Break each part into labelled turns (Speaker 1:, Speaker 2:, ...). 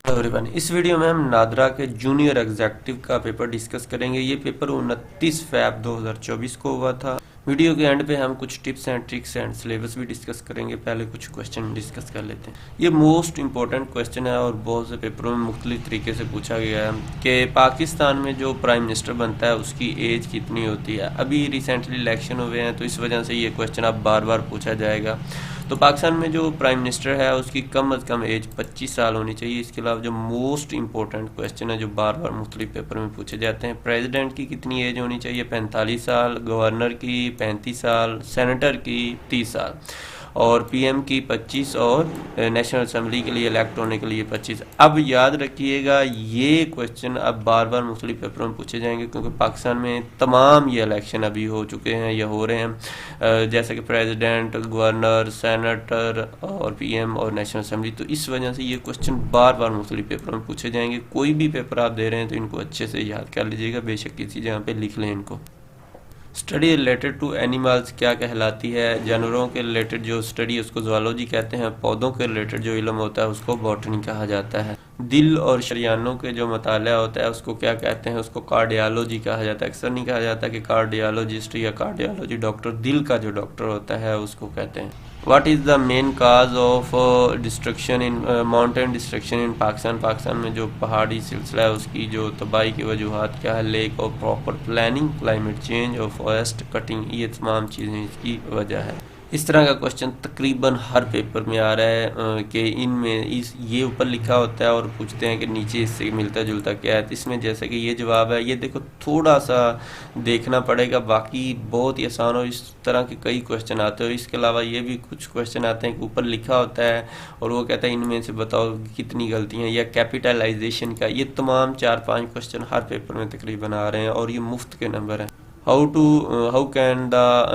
Speaker 1: Hello everyone, इस video में हम नादरा के जूनियर एग्जेक्टिव का पेपर डिस्कस करेंगे। ये पेपर 29 फरवरी 2024 को हुआ था। वीडियो के एंड पे हम कुछ tips and tricks and syllabus भी डिस्कस करेंगे। पहले कुछ क्वेश्चन डिस्कस कर लेते हैं। ये मोस्ट इंपॉर्टेंट क्वेश्चन है और बहुत से पेपरों में मुख्तलिफ तरीके से पूछा गया है कि पाकिस्तान में जो प्राइम मिनिस्टर बनता है उसकी एज कितनी होती है। अभी रिसेंटली इलेक्शन हुए हैं तो इस वजह से ये क्वेश्चन अब बार बार पूछा जाएगा। तो पाकिस्तान में जो प्राइम मिनिस्टर है उसकी कम अज़ कम एज 25 साल होनी चाहिए। इसके अलावा जो मोस्ट इंपॉर्टेंट क्वेश्चन है जो बार बार मुख्तलिफ पेपर में पूछे जाते हैं, प्रेसिडेंट की कितनी एज होनी चाहिए? 45 साल, गवर्नर की 35 साल, सेनेटर की 30 साल और पीएम की 25 और नेशनल असेंबली के लिए इलेक्ट होने के लिए 25। अब याद रखिएगा ये क्वेश्चन अब बार बार मुख्तलिफ पेपरों में पूछे जाएंगे क्योंकि पाकिस्तान में तमाम ये इलेक्शन अभी हो चुके हैं या हो रहे हैं, जैसे कि प्रेसिडेंट, गवर्नर, सेनेटर और पीएम और नेशनल असेंबली। तो इस वजह से ये क्वेश्चन बार बार मुख्तलिफ पेपरों में पूछे जाएंगे। कोई भी पेपर आप दे रहे हैं तो इनको अच्छे से याद कर लीजिएगा, बेशक किसी जगह पे लिख लें इनको। स्टडी रिलेटेड टू एनिमल्स क्या कहलाती है? जानवरों के रिलेटेड जो स्टडी है उसको ज़ूलॉजी कहते हैं। पौधों के रिलेटेड जो इल्म होता है उसको बॉटनी कहा जाता है। दिल और शरियानों के जो मताला होता है उसको क्या कहते हैं? उसको कार्डियोलॉजी कहा जाता है। अक्सर नहीं कहा जाता कि कार्डियोलॉजिस्ट या कार्डियोलॉजी डॉक्टर, दिल का जो डॉक्टर होता है उसको कहते हैं। What is the main cause of destruction in mountain destruction in Pakistan? Pakistan में जो पहाड़ी सिलसिला है उसकी जो तबाही की वजूहत क्या है? Lake of proper planning, climate change और फॉरेस्ट कटिंग, ये तमाम चीज़ें इसकी वजह है। इस तरह का क्वेश्चन तकरीबन हर पेपर में आ रहा है कि इनमें ये ऊपर लिखा होता है और पूछते हैं कि नीचे इससे मिलता जुलता क्या है। तो इसमें जैसे कि ये जवाब है, ये देखो थोड़ा सा देखना पड़ेगा, बाकी बहुत ही आसान और इस तरह के कई क्वेश्चन आते हैं। इसके अलावा ये भी कुछ क्वेश्चन आते हैं कि ऊपर लिखा होता है और वो कहता है इनमें से बताओ कितनी गलतियाँ, या कैपिटलाइजेशन का। ये तमाम 4-5 क्वेश्चन हर पेपर में तकरीबन आ रहे हैं और ये मुफ्त के नंबर हैं। How can the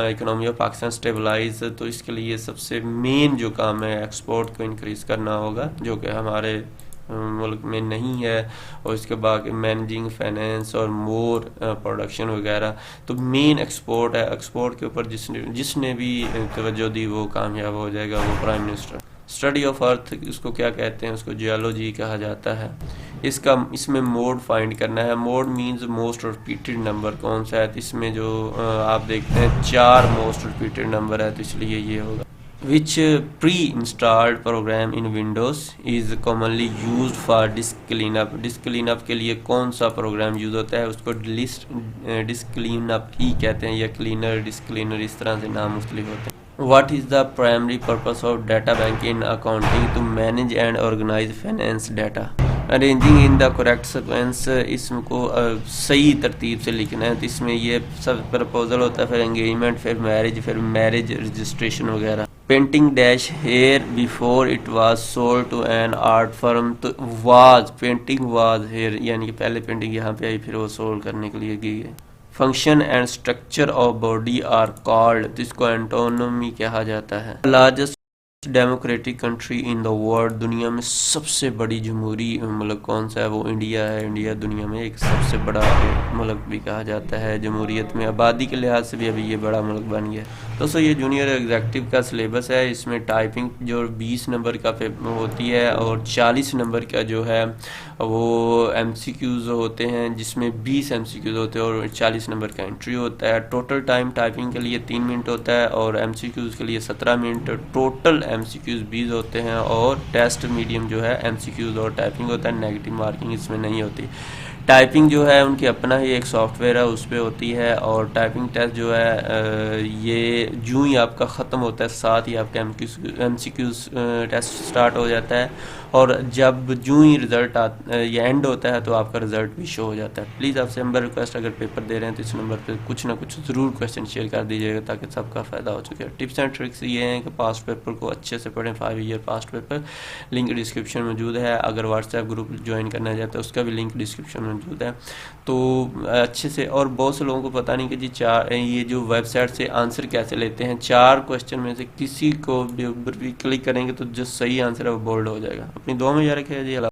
Speaker 1: economy of Pakistan stabilise? तो इसके लिए सबसे मेन जो काम है एक्सपोर्ट को इंक्रीज करना होगा जो कि हमारे मुल्क में नहीं है, और इसके बाद मैनेजिंग फाइनेंस और मोर प्रोडक्शन वगैरह। तो मेन एक्सपोर्ट है। एक्सपोर्ट के ऊपर जिसने भी तवज्जो दी वो कामयाब हो जाएगा, वो prime minister. Study of earth इसको क्या कहते हैं? उसको जियोलॉजी कहा जाता है। इसमें मोड फाइंड करना है। Mode means most repeated number कौन सा है? तो इसमें जो आप देखते हैं 4 मोस्ट रिपीटेड नंबर है, तो इसलिए ये होगा। Which pre-installed program in Windows is commonly used for disk cleanup? Disc cleanup के लिए कौन सा प्रोग्राम यूज़ होता है? उसको डिस्क क्लीनअप ही कहते हैं, या क्लीनर, डिस्क क्लीनर, इस तरह से नाम मुख्तलिफ होते हैं। What is the primary purpose of data bank in accounting? To manage and organize finance data. Arranging in the correct sequence, इसको सही तरतीब से लिखना है। तो इसमें ये सब प्रपोजल होता है, फिर एंगेजमेंट, फिर मैरिज रजिस्ट्रेशन वगैरह। Painting dash here before it was sold to an art firm. तो वाज, पेंटिंग वाज हेयर, यानी कि पहले पेंटिंग यहाँ पे आई फिर वो सोल्ड करने के लिए गई है। Function and structure of body are called, तो इसको एंटोनोमी कहा जाता है। Largest democratic country in the world, दुनिया में सबसे बड़ी जमहूरी मुल्क कौन सा है? वो इंडिया है। इंडिया दुनिया में एक सबसे बड़ा मुल्क भी कहा जाता है। जमहूरियत में आबादी के लिहाज से भी अभी ये बड़ा मुल्क बन गया। दोस्तों ये जूनियर एग्जेक्टिव का सिलेबस है। इसमें टाइपिंग जो 20 नंबर का पेपर होती है और 40 नंबर का जो है वो एमसीक्यूज़ होते हैं, जिसमें 20 एमसीक्यूज़ होते हैं और 40 नंबर का इंट्री होता है। टोटल टाइम टाइपिंग के लिए 3 मिनट होता है और एमसीक्यूज़ के लिए 17 मिनट। टोटल एमसीक्यूज़ 20 होते हैं और टेस्ट मीडियम जो है एमसीक्यूज़ और टाइपिंग होता है। नेगेटिव मार्किंग इसमें नहीं होती। टाइपिंग जो है उनकी अपना ही एक सॉफ्टवेयर है, उस पर होती है। और टाइपिंग टेस्ट जो है ये जूँ ही आपका ख़त्म होता है साथ ही आपका एमसीक्यूज़ टेस्ट स्टार्ट हो जाता है, और जब जूँ ही रिज़ल्ट ये एंड होता है तो आपका रिज़ल्ट भी शो हो जाता है। प्लीज़ आपसे नंबर रिक्वेस्ट, अगर पेपर दे रहे हैं तो इस नंबर पर कुछ ना कुछ ज़रूर क्वेश्चन शेयर कर दीजिएगा ताकि सबका फ़ायदा हो चुके। टिप्स एंड ट्रिक्स ये हैं कि पास्ट पेपर को अच्छे से पढ़ें, 5 year past paper. Link description में मौजूद है। अगर व्हाट्सएप ग्रुप ज्वाइन करना चाहते हैं उसका भी लिंक डिस्क्रिप्शन में मौजूद है। तो अच्छे से, और बहुत से लोगों को पता नहीं कि जी ये जो वेबसाइट से आंसर कैसे लेते हैं। 4 क्वेश्चन में से किसी को भी क्लिक करेंगे तो जो सही आंसर है वो बोल्ड हो जाएगा। अपनी दुआ में याद रखिएगा जी।